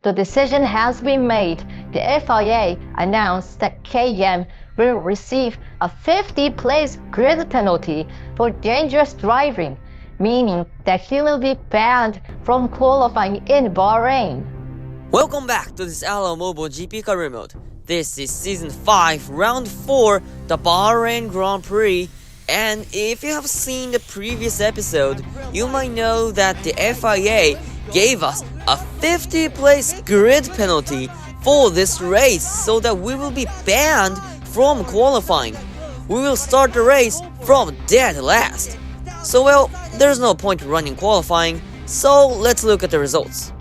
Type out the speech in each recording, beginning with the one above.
The decision has been made. The FIA announced that KM will receive a 50-place grid penalty for dangerous driving, meaning that he will be banned from qualifying in Bahrain. Welcome back to this Allo Mobile GP Career Mode. This is Season 5, Round 4, the Bahrain Grand Prix. And if you have seen the previous episode, you might know that the FIA gave us a 50-place grid penalty for this race so that we will be banned from qualifying. We will start the race from dead last. So well, there's no point running qualifying, so let's look at the results.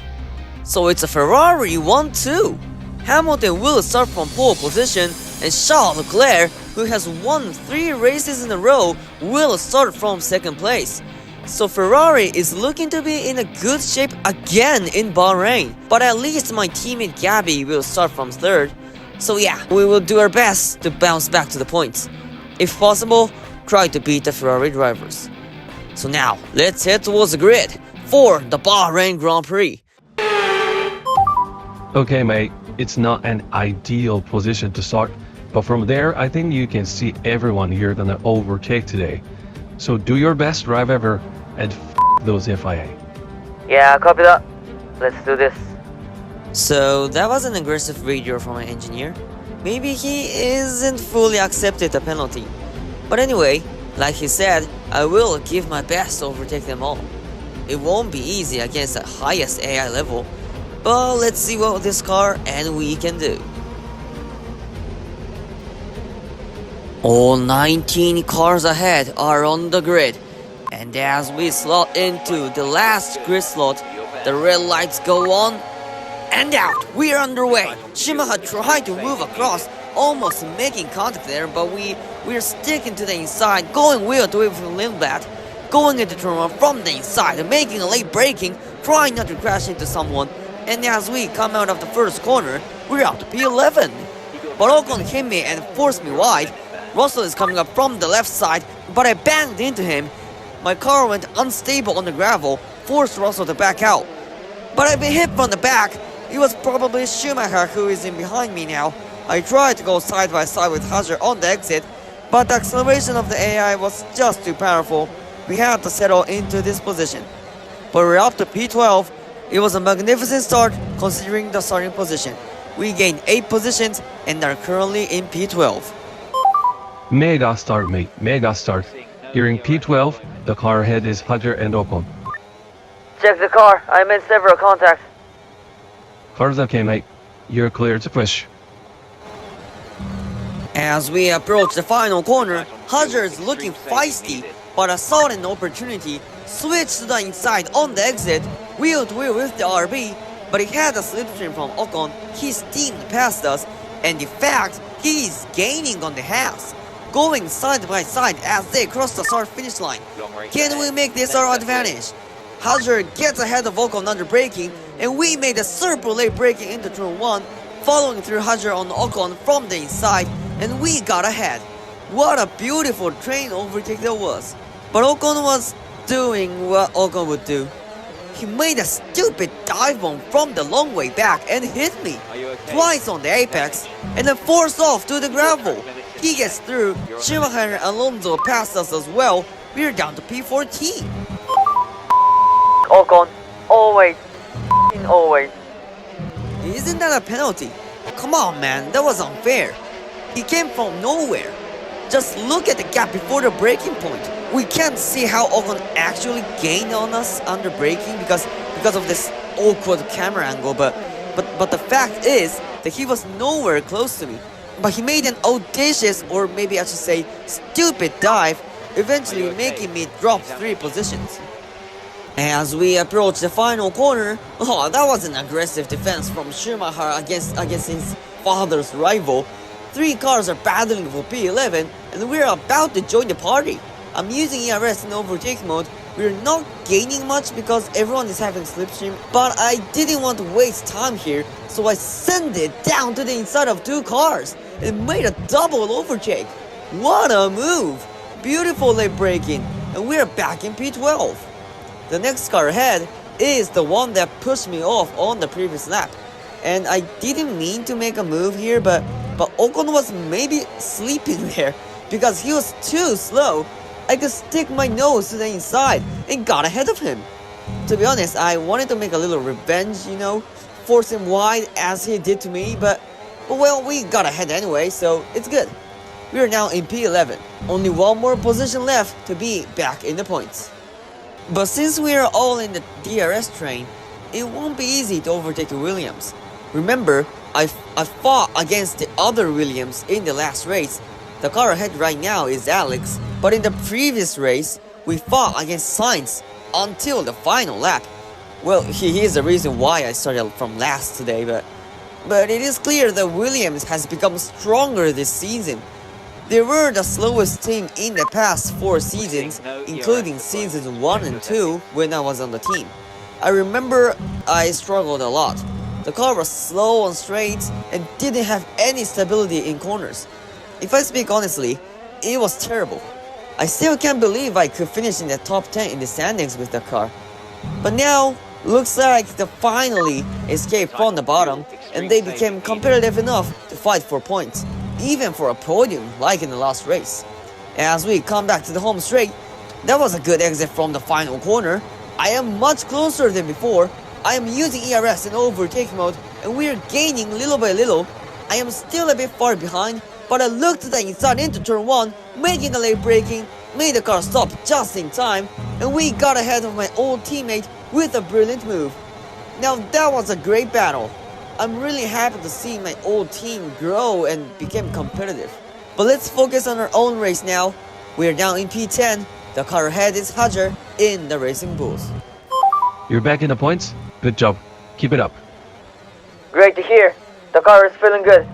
So it's a Ferrari 1-2. Hamilton will start from pole position, and Charles Leclerc, who has won 3 races in a row, will start from second place. So Ferrari is looking to be in a good shape again in Bahrain, but at least my teammate Gabby will start from third. So yeah, we will do our best to bounce back to the points. If possible, try to beat the Ferrari drivers. So now, let's head towards the grid for the Bahrain Grand Prix. Okay mate, it's not an ideal position to start, but from there I think you can see everyone here gonna overtake today. So do your best drive ever and those FIA. Yeah, copy that. Let's do this. So that was an aggressive video from an engineer. Maybe he isn't fully accepted the penalty. But anyway, like he said, I will give my best to overtake them all. It won't be easy against the highest AI level, but let's see what this car and we can do. All 19 cars ahead are on the grid, and as we slot into the last grid slot, the red lights go on and out. We are underway. Schumacher tried to move across, almost making contact there, but we're sticking to the inside, going wheel to wheel from Lindblad, going into turn 1 from the inside, making a late braking, trying not to crash into someone. And as we come out of the first corner, we're out to P11. But Ocon hit me and forced me wide. Russell is coming up from the left side, but I banged into him. My car went unstable on the gravel, forced Russell to back out. But I've been hit from the back. It was probably Schumacher who is in behind me now. I tried to go side by side with Hazard on the exit, but the acceleration of the AI was just too powerful. We had to settle into this position. But we're up to P12. It was a magnificent start considering the starting position. We gained 8 positions and are currently in P12. Mega start mate, mega start. Here in P12, the car ahead is Hunter and Ocon. Check the car. I made several contacts. Car's okay mate, you're clear to push. As we approach the final corner, Hazard is looking feisty, but I saw an opportunity, switched to the inside on the exit, wheel to wheel with the RB, but he had a slipstream from Ocon. He steamed past us, and in fact, he is gaining on the Haas, going side by side as they cross the start-finish line. Can we make this our advantage? Hazard gets ahead of Ocon under braking, and we made a super late braking into turn 1, following through Hazard on Ocon from the inside, and we got ahead. What a beautiful train overtake that was. But Ocon was doing what Ocon would do. He made a stupid dive bomb from the long way back and hit me twice on the apex, and then forced off to the gravel. He gets through. Schumacher and Alonso passed us as well. We're down to P14. Ocon, always, always. Isn't that a penalty? Come on man, that was unfair. He came from nowhere. Just look at the gap before the braking point. We can't see how Ocon actually gained on us under braking because of this awkward camera angle, but the fact is that he was nowhere close to me. But he made an audacious, or maybe I should say stupid dive, eventually making me drop 3 positions. As we approach the final corner, that was an aggressive defense from Schumacher against his father's rival. 3 cars are battling for P11, and we're about to join the party. I'm using ERS in overtaking mode. We're not gaining much because everyone is having slipstream, but I didn't want to waste time here, so I sent it down to the inside of 2 cars and made a double overtake. What a move! Beautiful late braking, and we're back in P12. The next car ahead is the one that pushed me off on the previous lap. and I didn't mean to make a move here, but Ocon was maybe sleeping there because he was too slow. I could stick my nose to the inside and got ahead of him. To be honest, I wanted to make a little revenge, you know, force him wide as he did to me, but well, we got ahead anyway, so it's good. We are now in P11, only one more position left to be back in the points. But since we are all in the DRS train, it won't be easy to overtake the Williams. Remember, I fought against the other Williams in the last race. The car ahead right now is Alex, but in the previous race, we fought against Sainz until the final lap. Well, he is the reason why I started from last today, but it is clear that Williams has become stronger this season. They were the slowest team in the past 4 seasons, including seasons 1 and 2 when I was on the team. I remember I struggled a lot. The car was slow on straights and didn't have any stability in corners. If I speak honestly, it was terrible. I still can't believe I could finish in the top 10 in the standings with the car. But now, looks like they finally escaped from the bottom and they became competitive enough to fight for points, even for a podium like in the last race. As we come back to the home straight, that was a good exit from the final corner. I am much closer than before. I am using ERS in overtake mode and we are gaining little by little. I am still a bit far behind, but I looked to the inside into turn 1, making a late braking, made the car stop just in time, and we got ahead of my old teammate with a brilliant move. Now that was a great battle. I'm really happy to see my old team grow and become competitive. But let's focus on our own race now. We are now in P10. The car ahead is Hajar in the Racing Bulls. You're back in the points? Good job. Keep it up. Great to hear. The car is feeling good.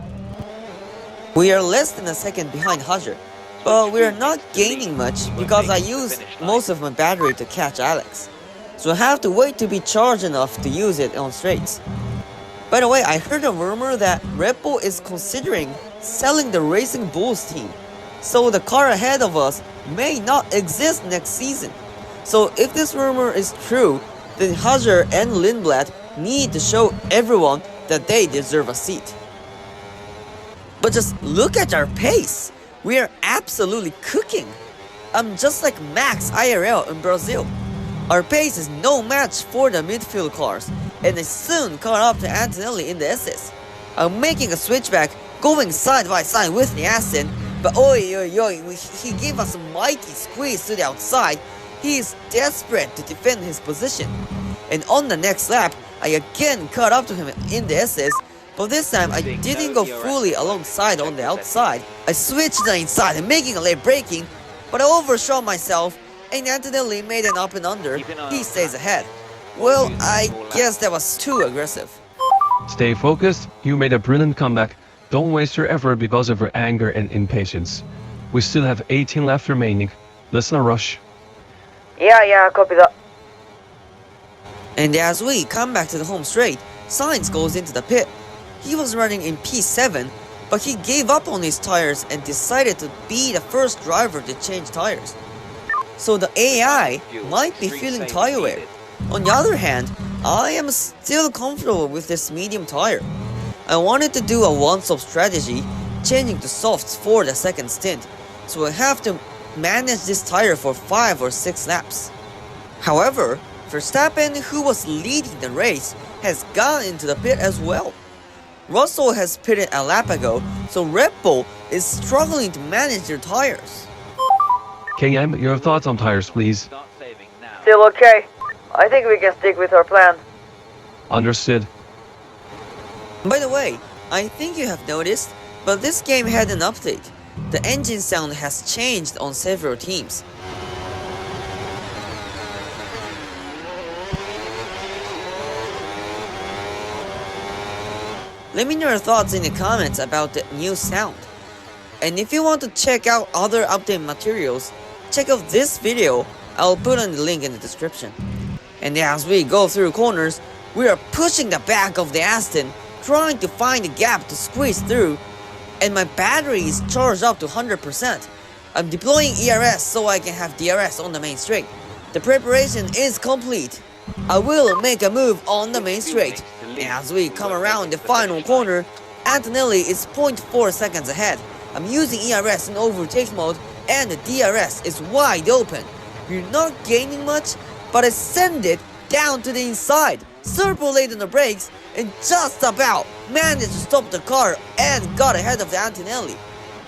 We are less than a second behind Hajar, but we are not gaining much because I used most of my battery to catch Alex. So I have to wait to be charged enough to use it on straights. By the way, I heard a rumor that Red Bull is considering selling the Racing Bulls team. So the car ahead of us may not exist next season. So if this rumor is true, then Hajar and Lindblad need to show everyone that they deserve a seat. But just look at our pace. We are absolutely cooking. I'm just like Max IRL in Brazil. Our pace is no match for the midfield cars, and I soon caught up to Antonelli in the SS. I'm making a switchback, going side by side with the Aston, but he gave us a mighty squeeze to the outside. He is desperate to defend his position. And on the next lap, I again caught up to him in the SS, but this time I didn't go fully alongside on the outside. I switched to the inside and making a late braking, but I overshot myself and Antonelli made an up and under. He stays ahead. Well, I guess that was too aggressive. Stay focused. You made a brilliant comeback. Don't waste your effort because of your anger and impatience. We still have 18 left remaining. Let's not rush. Yeah, copy that. And as we come back to the home straight, Sainz goes into the pit. He was running in P7, but he gave up on his tires and decided to be the first driver to change tires. So the AI might be feeling tire wear. On the other hand, I am still comfortable with this medium tire. I wanted to do a one-stop strategy, changing to softs for the second stint, so I have to manage this tire for 5 or 6 laps. However, Verstappen, who was leading the race, has gone into the pit as well. Russell has pitted a lap ago, so Red Bull is struggling to manage their tires. KM, your thoughts on tires, please. Still okay. I think we can stick with our plan. Understood. By the way, I think you have noticed, but this game had an update. The engine sound has changed on several teams. Let me know your thoughts in the comments about the new sound. And if you want to check out other update materials, check out this video. I'll put on the link in the description. And as we go through corners, we are pushing the back of the Aston, trying to find a gap to squeeze through. And my battery is charged up to 100%. I'm deploying ERS so I can have DRS on the main straight. The preparation is complete. I will make a move on the main straight. As we come around the final corner, Antonelli is 0.4 seconds ahead. I'm using ERS in overtake mode and the DRS is wide open. We're not gaining much, but I send it down to the inside, super late on the brakes, and just about managed to stop the car and got ahead of the Antonelli.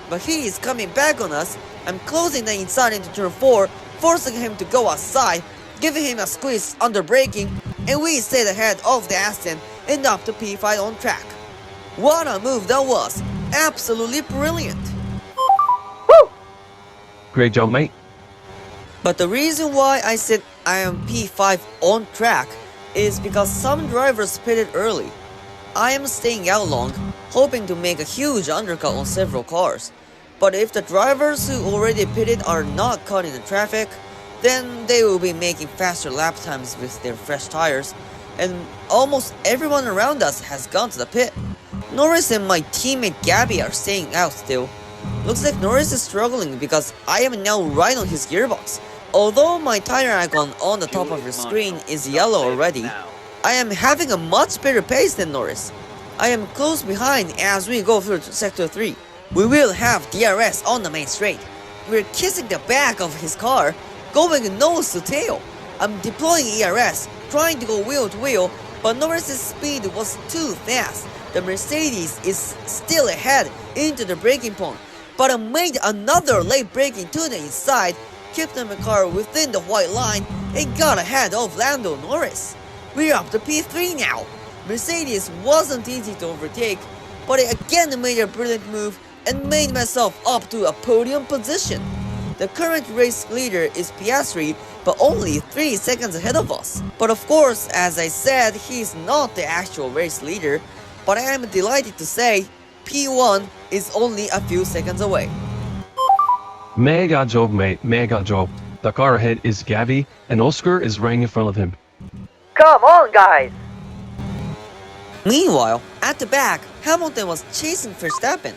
But he is coming back on us. I'm closing the inside into turn 4, forcing him to go outside, giving him a squeeze under braking, and we stayed ahead of the Aston and up to P5 on track. What a move that was! Absolutely brilliant! Woo! Great job, mate. But the reason why I said I am P5 on track is because some drivers pitted early. I am staying out long, hoping to make a huge undercut on several cars. But if the drivers who already pitted are not caught in the traffic, then they will be making faster lap times with their fresh tires, and almost everyone around us has gone to the pit. Norris and my teammate Gabby are staying out still. Looks like Norris is struggling because I am now right on his gearbox. Although my tire icon on the top of your screen is yellow already, I am having a much better pace than Norris. I am close behind as we go through sector 3. We will have DRS on the main straight. We're kissing the back of his car, going nose to tail. I'm deploying ERS, trying to go wheel to wheel, but Norris's speed was too fast. The Mercedes is still ahead into the braking point, but I made another late braking to the inside, kept my car within the white line, and got ahead of Lando Norris. We're up to P3 now. Mercedes wasn't easy to overtake, but I again made a brilliant move and made myself up to a podium position. The current race leader is Piastri, but only 3 seconds ahead of us. But of course, as I said, he's not the actual race leader, but I am delighted to say P1 is only a few seconds away. Mega job, mate. Mega job. The car ahead is Gabby, and Oscar is right in front of him. Come on, guys! Meanwhile, at the back, Hamilton was chasing Verstappen.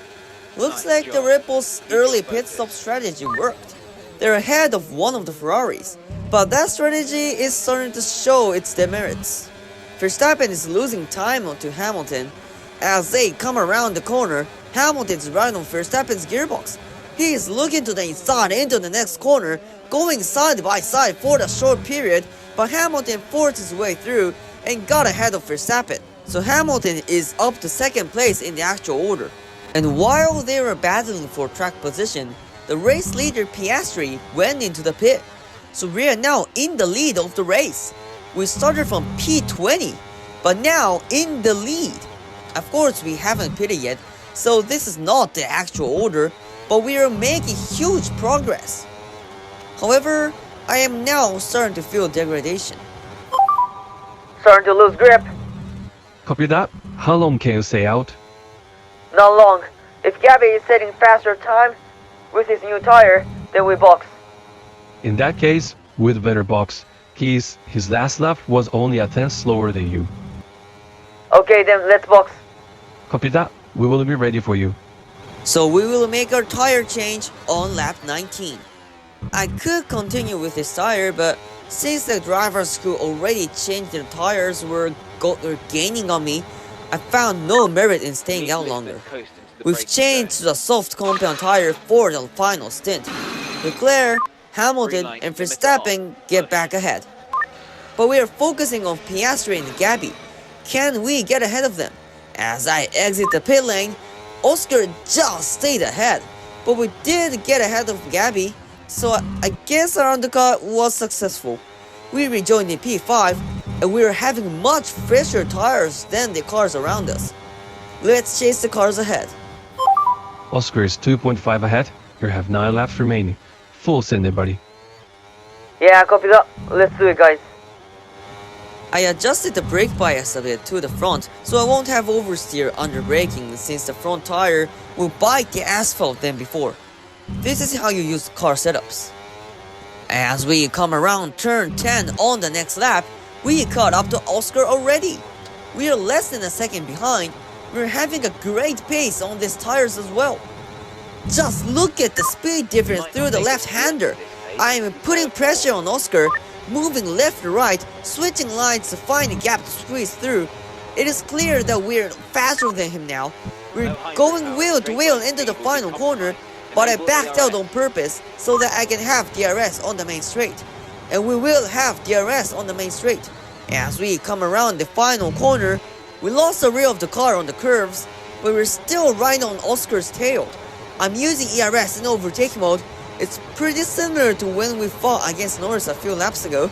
Looks like the Red Bull's early pit stop strategy worked. They're ahead of one of the Ferraris, but that strategy is starting to show its demerits. Verstappen is losing time to Hamilton. As they come around the corner, Hamilton's right on Verstappen's gearbox. He is looking to the inside into the next corner, going side by side for a short period, but Hamilton forced his way through and got ahead of Verstappen. So Hamilton is up to second place in the actual order. And while they were battling for track position, the race leader Piastri went into the pit. So we are now in the lead of the race. We started from P20, but now in the lead. Of course, we haven't pitted yet, so this is not the actual order, but we are making huge progress. However, I am now starting to feel degradation. Starting to lose grip. Copy that. How long can you stay out? Not long. If Gabby is setting faster time with his new tire, then we box. In that case, with better box, his last lap was only a tenth slower than you. Okay, then let's box. Copy that. We will be ready for you. So we will make our tire change on lap 19. I could continue with this tire, but since the drivers who already changed their tires were gaining on me, I found no merit in staying out longer. We've changed to the soft compound tire for the final stint. Leclerc, Hamilton, and Verstappen get back ahead. But we are focusing on Piastri and Gabby. Can we get ahead of them? As I exit the pit lane, Oscar just stayed ahead, but we did get ahead of Gabby, so I guess our undercut was successful. We rejoined in P5, and we are having much fresher tires than the cars around us. Let's chase the cars ahead. Oscar is 2.5 ahead. You have 9 laps remaining. Full send it, buddy. Yeah, copy that. Let's do it, guys. I adjusted the brake bias a bit to the front, so I won't have oversteer under braking since the front tire will bite the asphalt than before. This is how you use car setups. As we come around turn 10 on the next lap, we caught up to Oscar already. We are less than a second behind. We're having a great pace on these tires as well. Just look at the speed difference through the left-hander. I am putting pressure on Oscar, moving left to right, switching lines to find a gap to squeeze through. It is clear that we're faster than him now. We're going wheel to wheel into the final corner, but I backed out on purpose so that I can have DRS on the main straight. And we will have DRS on the main straight. As we come around the final corner, we lost the rear of the car on the curves, but we're still right on Oscar's tail. I'm using ERS in overtaking mode. It's pretty similar to when we fought against Norris a few laps ago.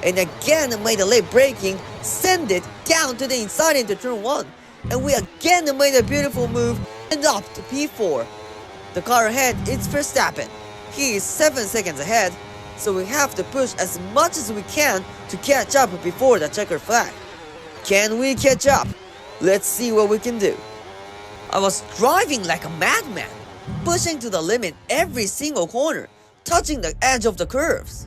And again made a late braking, send it down to the inside into turn 1. And we again made a beautiful move and up to P4. The car ahead is Verstappen. He is 7 seconds ahead, so we have to push as much as we can to catch up before the checkered flag. Can we catch up? Let's see what we can do. I was driving like a madman, pushing to the limit every single corner, touching the edge of the curves.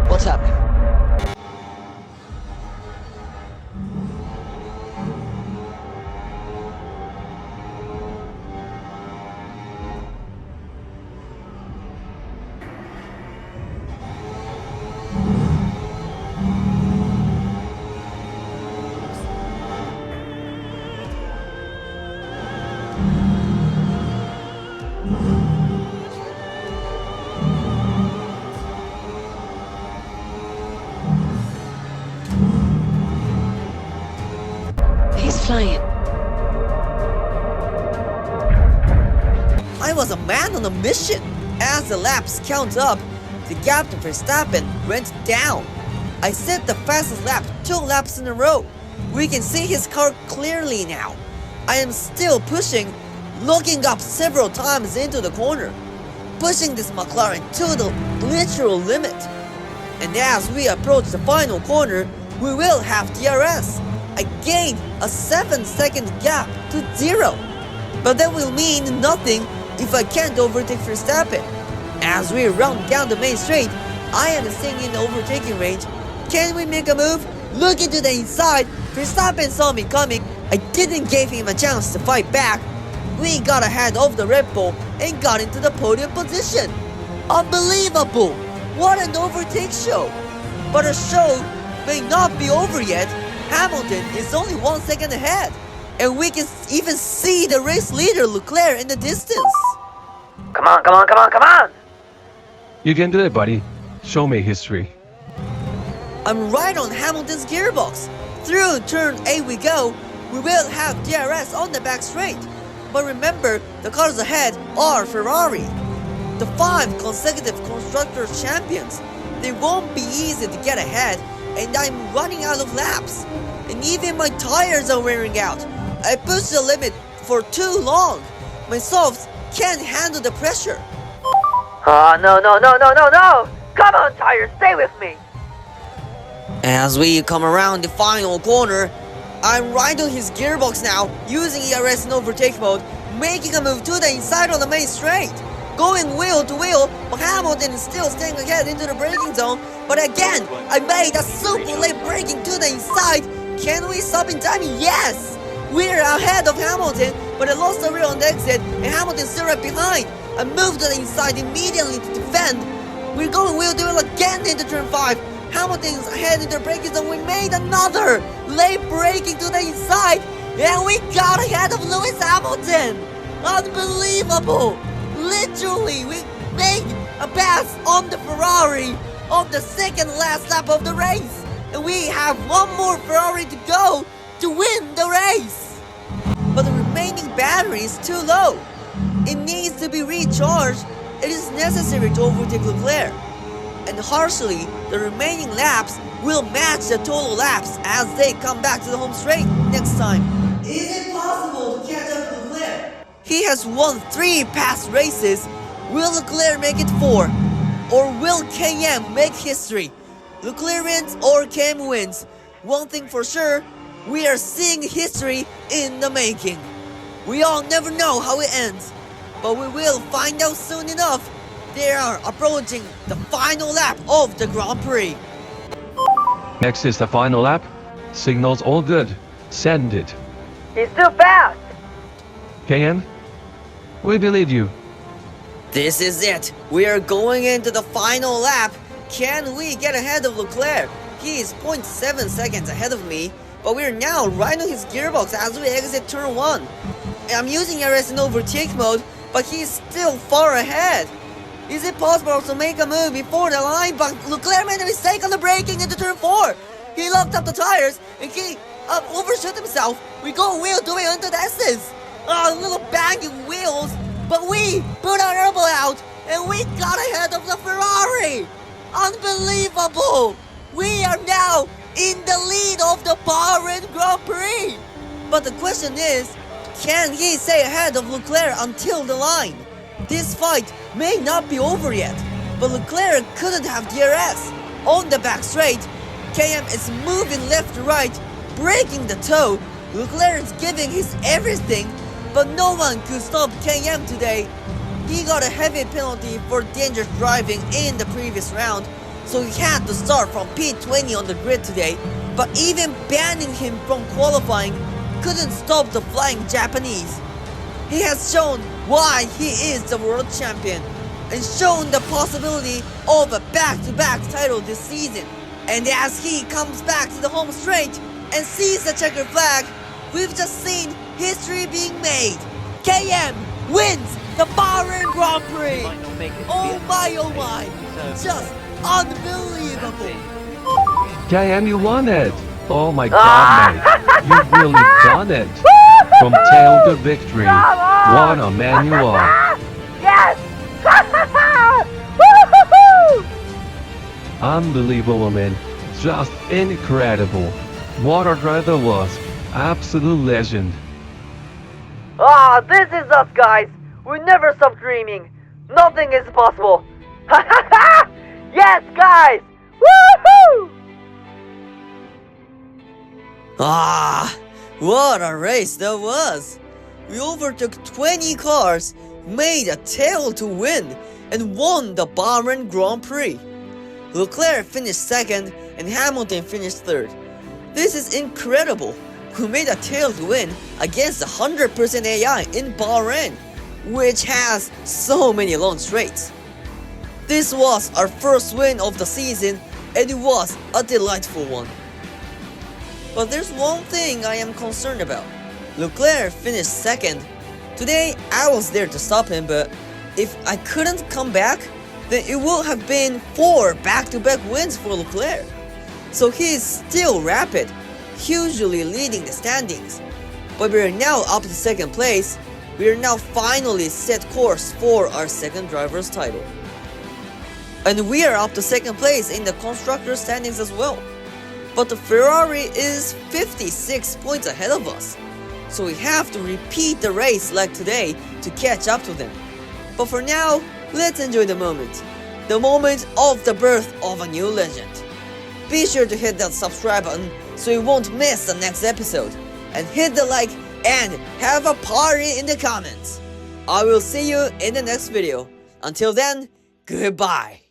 What's happening? Flying. I was a man on a mission. As the laps count up, the gap to Verstappen went down. I set the fastest lap 2 laps in a row. We can see his car clearly now. I am still pushing, looking up several times into the corner, pushing this McLaren to the literal limit. And as we approach the final corner, we will have DRS. I gained a 7-second gap to 0. But that will mean nothing if I can't overtake Verstappen. As we run down the main straight, I am staying in the overtaking range. Can we make a move? Look into the inside. Verstappen saw me coming. I didn't give him a chance to fight back. We got ahead of the Red Bull and got into the podium position. Unbelievable! What an overtake show! But the show may not be over yet. Hamilton is only 1 second ahead, and we can even see the race leader Leclerc in the distance. Come on, come on, come on, come on! You can do it, buddy. Show me history. I'm right on Hamilton's gearbox. Through turn 8 we go. We will have DRS on the back straight. But remember, the cars ahead are Ferrari, the 5 consecutive Constructors Champions. They won't be easy to get ahead, and I'm running out of laps. And even my tires are wearing out. I pushed the limit for too long. My softs can't handle the pressure. Oh, no, no, no, no, no, no! Come on, tires, stay with me! As we come around the final corner, I'm right on his gearbox now, using ERS in overtake mode, making a move to the inside on the main straight. Going wheel to wheel, but Hamilton is still staying ahead into the braking zone. But again, I made a super late braking to the inside. Can we stop in time? Yes! We're ahead of Hamilton, but I lost the rear on the exit, and Hamilton's still right behind. I moved to the inside immediately to defend. We're going wheel to wheel again into turn 5. Hamilton's ahead in the braking zone. We made another late braking to the inside, and we got ahead of Lewis Hamilton. Unbelievable! Literally, we made a pass on the Ferrari on the second last lap of the race, and we have one more Ferrari to go to win the race. But the remaining battery is too low. It needs to be recharged. It is necessary to overtake Leclerc, and harshly, the remaining laps will match the total laps as they come back to the home straight next time. Is it possible to catch up with Leclerc? He has won 3 past races. Will Leclerc make it 4? Or will KM make history? Leclerc wins or KM wins. One thing for sure, we are seeing history in the making. We all never know how it ends. but we will find out soon enough. They are approaching the final lap of the Grand Prix. Next is the final lap. Signals all good. Send it. He's too fast! KM, we believe you. This is it. We are going into the final lap. Can we get ahead of Leclerc? He is 0.7 seconds ahead of me, but we are now right on his gearbox as we exit turn 1. I'm using RS in overtake mode, but he is still far ahead. Is it possible to make a move before the line? But Leclerc made a mistake on the braking into turn 4. He locked up the tires and he overshot himself. We go wheel doing under the S's. Little banging wheels. But we put our elbow out and we got ahead of the Ferrari. Unbelievable. We are now in the lead of the Bahrain Grand Prix. But the question is, can he stay ahead of Leclerc until the line? This fight may not be over yet, but Leclerc couldn't have DRS. On the back straight, KM is moving left to right, breaking the toe. Leclerc is giving his everything, but no one could stop KM today. He got a heavy penalty for dangerous driving in the previous round, so he had to start from P20 on the grid today. But even banning him from qualifying couldn't stop the flying Japanese. He has shown why he is the world champion and shown the possibility of a back-to-back title this season. And as he comes back to the home straight and sees the checkered flag, we've just seen history being made. KM wins the Bahrain Grand Prix. Oh my, just unbelievable. KM, you won it. Oh my God, mate. You've really done it. From tail to victory. What a man you are. Yes! Unbelievable, man. Just incredible. What a driver was. Absolute legend. This is us, guys. We never stop dreaming. Nothing is possible. Yes, guys! Woohoo! What a race that was! We overtook 20 cars, made a tail to win, and won the Bahrain Grand Prix. Leclerc finished second and Hamilton finished third. This is incredible. We made a tail to win against 100% AI in Bahrain, which has so many long straights. This was our first win of the season and it was a delightful one. But there's one thing I am concerned about. Leclerc finished second. Today I was there to stop him, but if I couldn't come back, then it would have been 4 back-to-back wins for Leclerc. So he is still rapid, hugely leading the standings. But we are now up to second place. We are now finally set course for our second driver's title. And we are up to second place in the constructors standings as well. But the Ferrari is 56 points ahead of us. So we have to repeat the race like today to catch up to them. But for now, let's enjoy the moment. The moment of the birth of a new legend. Be sure to hit that subscribe button so you won't miss the next episode. And hit the like and have a party in the comments. I will see you in the next video. Until then, goodbye.